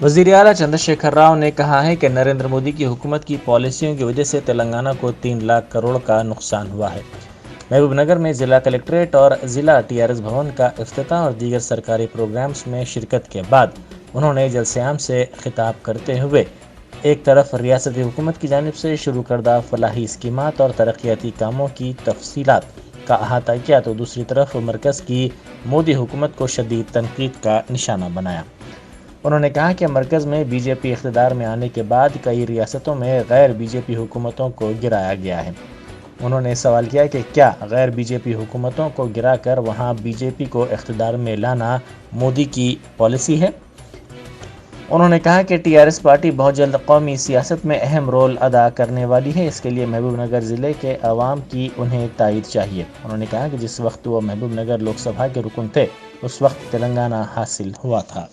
وزیر اعلیٰ چندر شیکھر راؤ نے کہا ہے کہ نریندر مودی کی حکومت کی پالیسیوں کی وجہ سے تلنگانہ کو 3 لاکھ کروڑ کا نقصان ہوا ہے۔ محبوب نگر میں ضلع کلکٹریٹ اور ضلع TRS بھون کا افتتاح اور دیگر سرکاری پروگرامز میں شرکت کے بعد انہوں نے جلسے عام سے خطاب کرتے ہوئے ایک طرف ریاستی حکومت کی جانب سے شروع کردہ فلاحی اسکیمات اور ترقیاتی کاموں کی تفصیلات کا احاطہ کیا تو دوسری طرف مرکز کی مودی حکومت کو شدید تنقید کا نشانہ بنایا۔ انہوں نے کہا کہ مرکز میں BJP اقتدار میں آنے کے بعد کئی ریاستوں میں غیر BJP حکومتوں کو گرایا گیا ہے۔ انہوں نے سوال کیا کہ کیا غیر BJP حکومتوں کو گرا کر وہاں BJP کو اقتدار میں لانا مودی کی پالیسی ہے؟ انہوں نے کہا کہ TRS پارٹی بہت جلد قومی سیاست میں اہم رول ادا کرنے والی ہے، اس کے لیے محبوب نگر ضلع کے عوام کی انہیں تائید چاہیے۔ انہوں نے کہا کہ جس وقت وہ محبوب نگر لوک سبھا کے رکن تھے اس وقت تلنگانہ حاصل ہوا تھا۔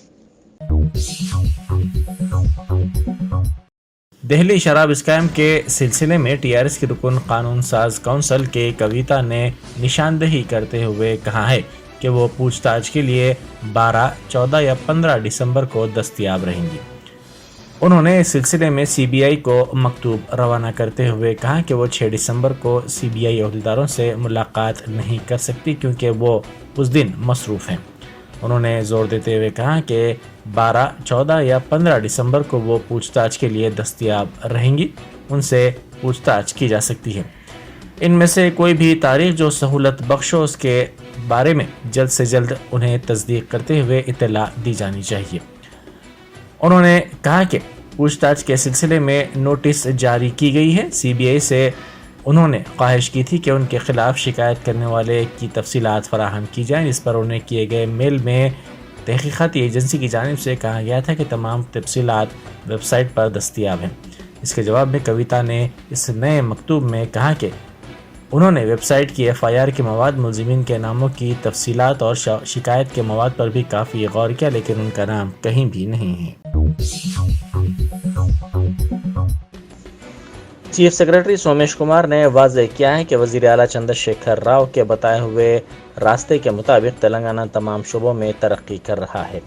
دہلی شراب اسکیم کے سلسلے میں TRS کی رکن قانون ساز کونسل کے کویتا نے نشاندہی کرتے ہوئے کہا ہے کہ وہ پوچھ تاچھ کے لیے 12، 14 یا 15 دسمبر کو دستیاب رہیں گی۔ انہوں نے اس سلسلے میں CBI کو مکتوب روانہ کرتے ہوئے کہا کہ وہ 6 دسمبر کو CBI عہدیداروں سے ملاقات نہیں کر سکتی کیونکہ وہ اس دن مصروف ہیں۔ انہوں نے زور دیتے ہوئے کہا کہ 12، 14 یا 15 دسمبر کو وہ پوچھ تاچھ کے لیے دستیاب رہیں گی، ان سے پوچھ تاچھ کی جا سکتی ہے۔ ان میں سے کوئی بھی تاریخ جو سہولت بخش ہو اس کے بارے میں جلد سے جلد انہیں تصدیق کرتے ہوئے اطلاع دی جانی چاہیے۔ انہوں نے کہا کہ پوچھ تاچھ کے سلسلے میں نوٹس جاری کی گئی ہے۔ CBI سے انہوں نے خواہش کی تھی کہ ان کے خلاف شکایت کرنے والے کی تفصیلات فراہم کی جائیں، جس پر انہیں کیے گئے میل میں تحقیقاتی ایجنسی کی جانب سے کہا گیا تھا کہ تمام تفصیلات ویب سائٹ پر دستیاب ہیں۔ اس کے جواب میں کویتا نے اس نئے مکتوب میں کہا کہ انہوں نے ویب سائٹ کی FIR کے مواد، ملزمین کے ناموں کی تفصیلات اور شکایت کے مواد پر بھی کافی غور کیا، لیکن ان کا نام کہیں بھی نہیں ہے۔ چیف سیکرٹری سومیش کمار نے واضح کیا ہے کہ وزیر اعلیٰ چندر شیکھر راؤ کے بتائے ہوئے راستے کے مطابق تلنگانہ تمام شعبوں میں ترقی کر رہا ہے۔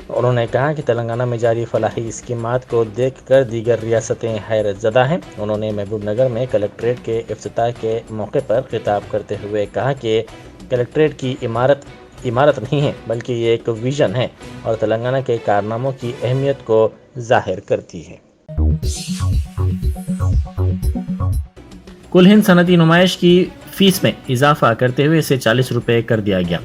انہوں نے کہا کہ تلنگانہ میں جاری فلاحی اسکیمات کو دیکھ کر دیگر ریاستیں حیرت زدہ ہیں۔ انہوں نے محبوب نگر میں کلکٹریٹ کے افتتاح کے موقع پر خطاب کرتے ہوئے کہا کہ کلکٹریٹ کی عمارت نہیں ہے بلکہ یہ ایک ویژن ہے اور تلنگانہ کے کارناموں کی اہمیت کو ظاہر کرتی ہے۔ کل ہند صنعتی نمائش کی فیس میں اضافہ کرتے ہوئے اسے 40 روپے کر دیا گیا۔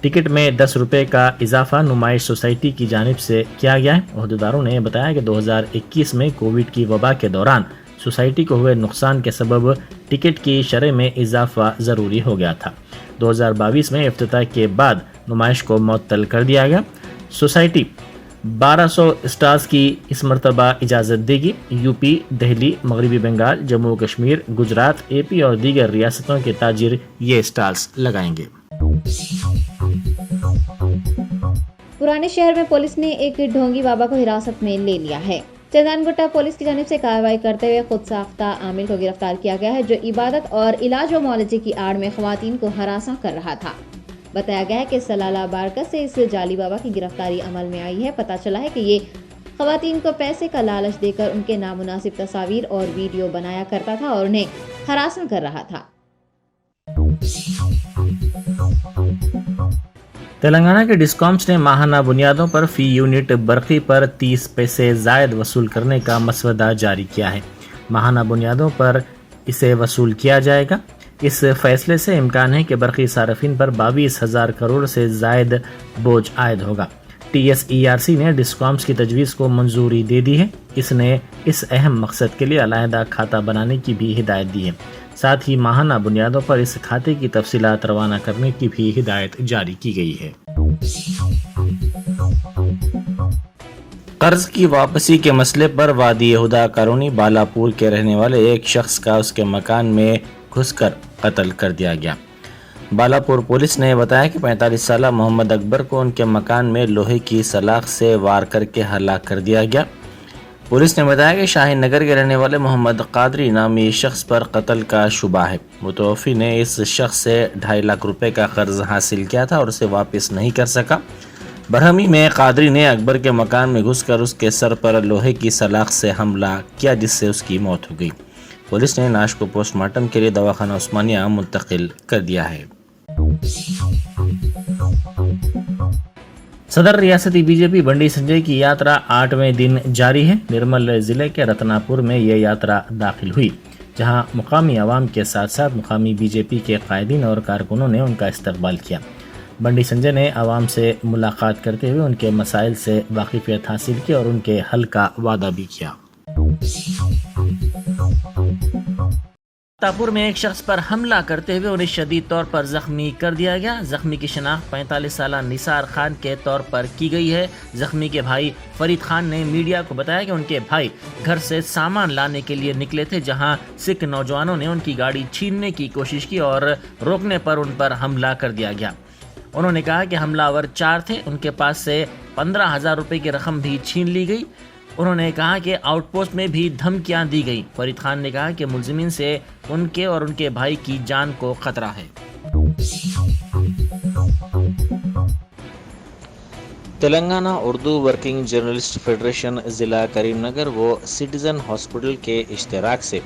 ٹکٹ میں 10 روپے کا اضافہ نمائش سوسائٹی کی جانب سے کیا گیا ہے۔ عہدیداروں نے بتایا کہ 2021 میں کووڈ کی وبا کے دوران سوسائٹی کو ہوئے نقصان کے سبب ٹکٹ کی شرح میں اضافہ ضروری ہو گیا تھا۔ 2022 میں افتتاح کے بعد نمائش کو معطل کر دیا گیا۔ سوسائٹی 1200 اسٹالز کی اس مرتبہ اجازت دے گی۔ UP، دہلی، مغربی بنگال، جموں و کشمیر، گجرات، AP اور دیگر ریاستوں کے تاجر یہ اسٹالز لگائیں گے۔ پرانے شہر میں پولیس نے ایک ڈھونگی بابا کو حراست میں لے لیا ہے۔ چندان گٹا پولیس کی جانب سے کارروائی کرتے ہوئے خود ساختہ عامل کو گرفتار کیا گیا ہے جو عبادت اور علاج و معالجے کی آڑ میں خواتین کو ہراساں کر رہا تھا۔ بتایا گیا ہے کہ سلالہ بارکس سے اس جعلی بابا کی گرفتاری عمل میں آئی ہے۔ پتہ چلا ہے کہ یہ خواتین کو پیسے کا لالچ دے کر ان کے نامناسب تصاویر اور ویڈیو بنایا کرتا تھا اور انہیں ہراساں کر رہا تھا۔ تلنگانہ کے ڈسکامس نے ماہانہ بنیادوں پر فی یونٹ برقی پر 30 پیسے زائد وصول کرنے کا مسودہ جاری کیا ہے۔ ماہانہ بنیادوں پر اسے وصول کیا جائے گا۔ اس فیصلے سے امکان ہے کہ برقی صارفین پر 22,000 کروڑ سے زائد بوجھ عائد ہوگا۔ TSERC نے ڈسکامس کی تجویز کو منظوری دے دی ہے۔ اس نے اس اہم مقصد کے لیے علیحدہ کھاتہ بنانے کی بھی ہدایت دی ہے۔ ساتھ ہی ماہانہ بنیادوں پر اس کھاتے کی تفصیلات روانہ کرنے کی بھی ہدایت جاری کی گئی ہے۔ قرض کی واپسی کے مسئلے پر وادی ہدا کالونی بالاپور کے رہنے والے ایک شخص کا اس کے مکان میں گھس کر قتل کر دیا گیا۔ بالاپور پولیس نے بتایا کہ 45 سالہ محمد اکبر کو ان کے مکان میں لوہے کی سلاخ سے وار کر کے ہلاک کر دیا گیا۔ پولیس نے بتایا کہ شاہین نگر کے رہنے والے محمد قادری نامی شخص پر قتل کا شبہ ہے۔ متوفی نے اس شخص سے 2.5 لاکھ روپے کا قرض حاصل کیا تھا اور اسے واپس نہیں کر سکا۔ برہمی میں قادری نے اکبر کے مکان میں گھس کر اس کے سر پر لوہے کی سلاخ سے حملہ کیا جس سے اس کی موت ہو گئی۔ پولیس نے لاش کو پوسٹ مارٹم کے لیے دواخانہ عثمانیہ منتقل کر دیا ہے۔ صدر ریاستی بی جے پی بنڈی سنجے کی یاترا 8ویں دن جاری ہے۔ نرمل ضلع کے رتنا پور میں یہ یاترا داخل ہوئی، جہاں مقامی عوام کے ساتھ ساتھ مقامی بی جے پی کے قائدین اور کارکنوں نے ان کا استقبال کیا۔ بنڈی سنجے نے عوام سے ملاقات کرتے ہوئے ان کے مسائل سے واقفیت حاصل کی اور ان کے حل کا وعدہ بھی کیا۔ تاپور میں ایک شخص پر حملہ کرتے ہوئے انہیں شدید طور پر زخمی کر دیا گیا۔ زخمی کی شناخت 45 سالہ نثار خان کے طور پر کی گئی ہے۔ زخمی کے بھائی فرید خان نے میڈیا کو بتایا کہ ان کے بھائی گھر سے سامان لانے کے لیے نکلے تھے، جہاں سکھ نوجوانوں نے ان کی گاڑی چھیننے کی کوشش کی اور روکنے پر ان پر حملہ کر دیا گیا۔ انہوں نے کہا کہ حملہ آور 4 تھے، ان کے پاس سے 15,000 روپے کی رقم بھی چھین لی گئی۔ انہوں نے کہا کہ آؤٹ پوسٹ میں بھی دھمکیاں دی گئی۔ فرید خان نے کہا کہ ملزمین سے ان کے اور ان کے بھائی کی جان کو خطرہ ہے۔ Telangana Urdu working journalist federation ضلع کریم نگر و سٹیزن ہاسپٹل کے اشتراک سے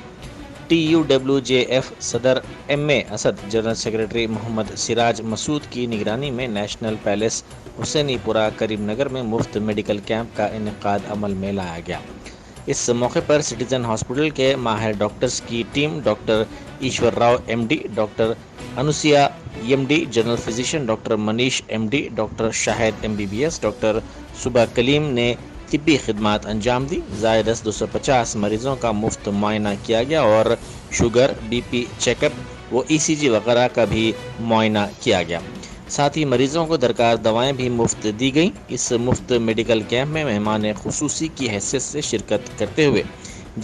TUWJF صدر MA اسد، جنرل سیکرٹری محمد سراج مسعود کی نگرانی میں نیشنل پیلس حسینی پورہ کریم نگر میں مفت میڈیکل کیمپ کا انعقاد عمل میں لایا گیا۔ اس موقع پر سٹیزن ہاسپٹل کے ماہر ڈاکٹرز کی team doctor Ishwar Rao MD، doctor Anusiya MD، general physician doctor Manish MD، doctor Shahid MBBS، doctor Subah Kaleem نے طبی خدمات انجام دی۔ زائد 250 مریضوں کا مفت معائنہ کیا گیا اور شوگر، BP چیک اپ و ECG وغیرہ کا بھی معائنہ کیا گیا۔ ساتھ ہی مریضوں کو درکار دوائیں بھی مفت دی گئیں۔ اس مفت میڈیکل کیمپ میں مہمان خصوصی کی حیثیت سے شرکت کرتے ہوئے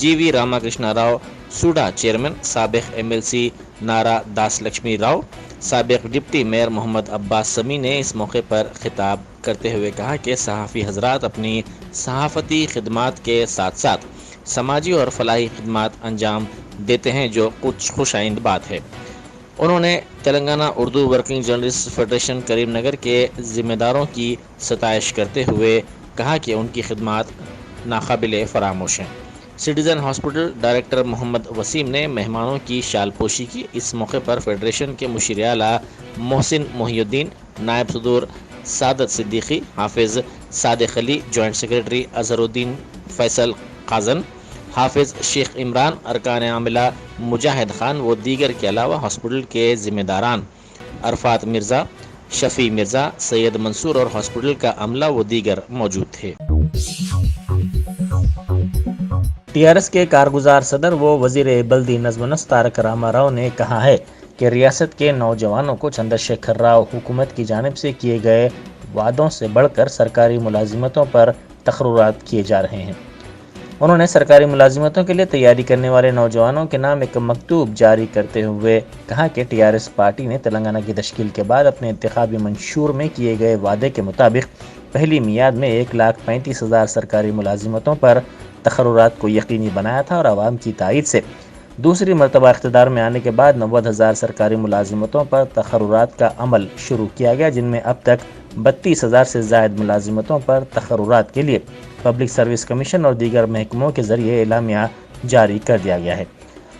GV Rama Krishna Rao soda chairman, سابق MLC نارا داس لکشمی راؤ، سابق ڈپٹی میئر محمد عباس سمی نے اس موقع پر خطاب کرتے ہوئے کہا کہ صحافی حضرات اپنی صحافتی خدمات کے ساتھ ساتھ سماجی اور فلاحی خدمات انجام دیتے ہیں، جو کچھ خوش آئند بات ہے۔ انہوں نے Telangana Urdu working journalist federation Karimnagar کے ذمہ داروں کی ستائش کرتے ہوئے کہا کہ ان کی خدمات ناقابل فراموش ہیں۔ سٹیزن ہاسپٹل ڈائریکٹر محمد وسیم نے مہمانوں کی شال پوشی کی۔ اس موقع پر فیڈریشن کے مشیر اعلیٰ محسن محی الدین، نائب صدور سعادت صدیقی، حافظ صادق علی، جوائنٹ سیکرٹری اظہر الدین فیصل قازن، حافظ شیخ عمران، ارکان عاملہ مجاہد خان و دیگر کے علاوہ ہاسپٹل کے ذمہ داران عرفات مرزا، شفیع مرزا، سید منصور اور ہاسپٹل کا عملہ و دیگر موجود تھے۔ TRS کے کارگزار صدر و وزیر بلدی نظم و نسق تارک راما راؤ نے کہا ہے کہ ریاست کے نوجوانوں کو چندر شیکھر راؤ حکومت کی جانب سے کیے گئے وعدوں سے بڑھ کر سرکاری ملازمتوں پر تقررات کیے جا رہے ہیں۔ انہوں نے سرکاری ملازمتوں کے لیے تیاری کرنے والے نوجوانوں کے نام ایک مکتوب جاری کرتے ہوئے کہا کہ TRS پارٹی نے تلنگانہ کی تشکیل کے بعد اپنے انتخابی منشور میں کیے گئے وعدے کے مطابق پہلی میعاد میں 1,35,000 سرکاری ملازمتوں پر تقررات کو یقینی بنایا تھا اور عوام کی تائید سے دوسری مرتبہ اقتدار میں آنے کے بعد 90,000 سرکاری ملازمتوں پر تقررات کا عمل شروع کیا گیا، جن میں اب تک 32,000 سے زائد ملازمتوں پر تقررات کے لیے پبلک سروس کمیشن اور دیگر محکموں کے ذریعے اعلامیہ جاری کر دیا گیا ہے۔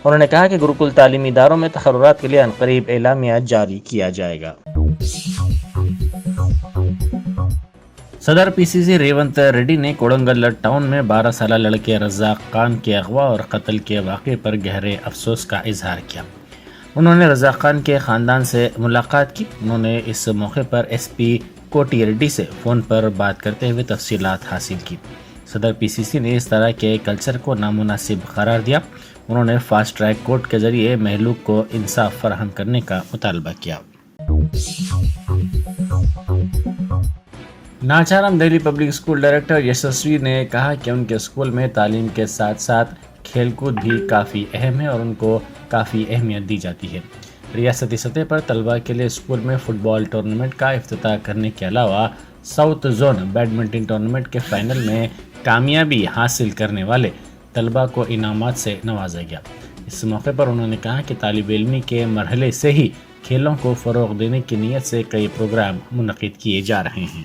انہوں نے کہا کہ گروکل تعلیمی اداروں میں تقررات کے لیے عنقریب اعلامیہ جاری کیا جائے گا۔ صدر PCC ریونت ریڈی نے کوڑنگل ٹاؤن میں 12 سالہ لڑکے رزاق خان کے اغوا اور قتل کے واقعے پر گہرے افسوس کا اظہار کیا۔ انہوں نے رزاق خان کے خاندان سے ملاقات کی۔ انہوں نے اس موقع پر SP کوٹی ریڈی سے فون پر بات کرتے ہوئے تفصیلات حاصل کی۔ صدر PCC نے اس طرح کے کلچر کو نامناسب قرار دیا۔ انہوں نے فاسٹ ٹریک کورٹ کے ذریعے مہلوک کو انصاف فراہم کرنے کا مطالبہ کیا۔ ناچارم Delhi public school director Yashasvi نے کہا کہ ان کے اسکول میں تعلیم کے ساتھ ساتھ کھیل کود بھی کافی اہم ہے اور ان کو کافی اہمیت دی جاتی ہے۔ ریاستی سطح پر طلباء کے لیے اسکول میں فٹ بال ٹورنامنٹ کا افتتاح کرنے کے علاوہ ساؤتھ زون بیڈمنٹن ٹورنامنٹ کے فائنل میں کامیابی حاصل کرنے والے طلباء کو انعامات سے نوازا گیا۔ اس موقع پر انہوں نے کہا کہ طالب علمی کے مرحلے سے ہی کھیلوں کو فروغ دینے کی نیت سے کئی پروگرام منعقد کیے جا رہے ہیں۔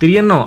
93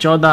14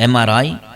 MRI,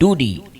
2D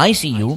ICU